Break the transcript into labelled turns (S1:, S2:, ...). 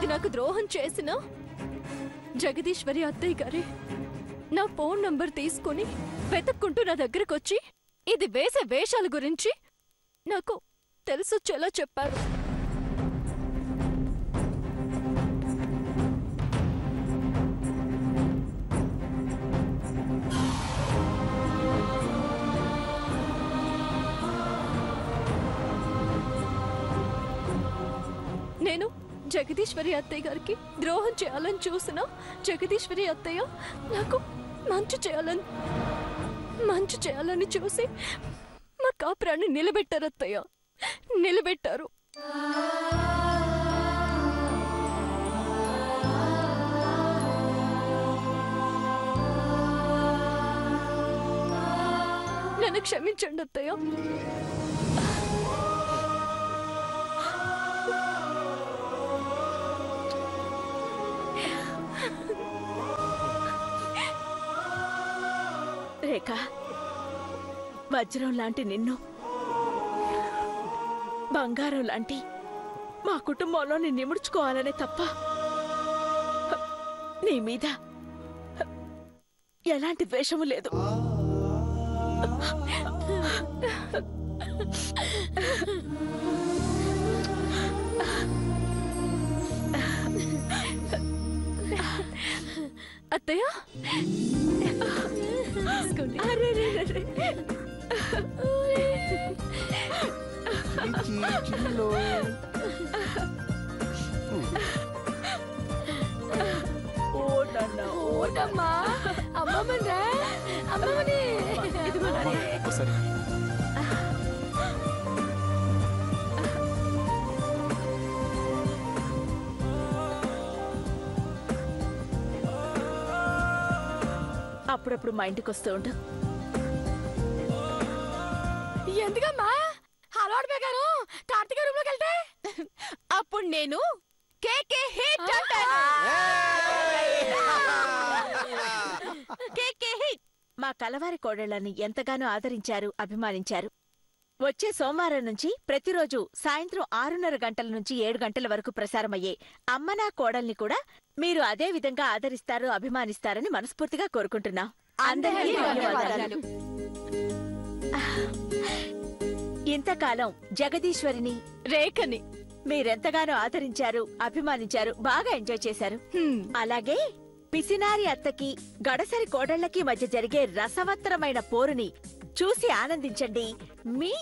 S1: ఇది నాకు ద్రోహం చేసిన జగదీశ్వరి అత్తయ్య గారే నా ఫోన్ నంబర్ తీసుకుని వెతుక్కుంటూ నా దగ్గరకు వచ్చి ఇది వేసే వేషాల గురించి నాకు తెలిసొచ్చేలా చెప్పారు. నేను జగదీశ్వరి అత్తయ్య గారికి ద్రోహం చేయాలని చూసినా జగదీశ్వరి అత్తయ్య నాకు మంచి చేయాలని చూసి మా కాపురాన్ని నిలబెట్టారు అత్తయ్య, నిలబెట్టారు. నన్ను క్షమించండి అత్తయ్య.
S2: రేఖ, వజ్రం లాంటి నిన్ను, బంగారం లాంటి మా కుటుంబంలో నిన్ను ఇముడ్చుకోవాలనే తప్ప నీ మీద ఎలాంటి ద్వేషము లేదు.
S1: అత్తయ్య
S2: అప్పుడప్పుడు మా ఇంటికి వస్తూ ఉండు.
S1: ఎందుకమ్మా అలవాటు ప్రకారం కార్తీక రూమ్ లోకి వెళ్తే అప్పుడు నేను కేకే హిట్ అంటాను.
S2: కేకే హిట్. మా కలవారి కోడళ్ళని ఎంతగానో ఆదరించారు, అభిమానించారు. వచ్చే సోమవారం నుంచి ప్రతిరోజు సాయంత్రం 6:30 గంటల నుంచి 7 గంటల వరకు ప్రసారమయ్యే అమ్మనా కోడల్ని కూడా మీరు అదే విధంగా ఆదరిస్తారు, అభిమానిస్తారని మనస్ఫూర్తిగా కోరుకుంటున్నాం. అందరికీ ధన్యవాదాలు. ఇంతకాలం జగదీశ్వరిని,
S1: రేఖని
S2: మీరెంతగానో ఆదరించారు, అభిమానించారు, బాగా ఎంజాయ్ చేశారు. అలాగే పిసినారి అత్తకి, గడసరి కోడళ్లకి మధ్య జరిగే రసవత్తరమైన పోరుని చూసి ఆనందించండి. మీ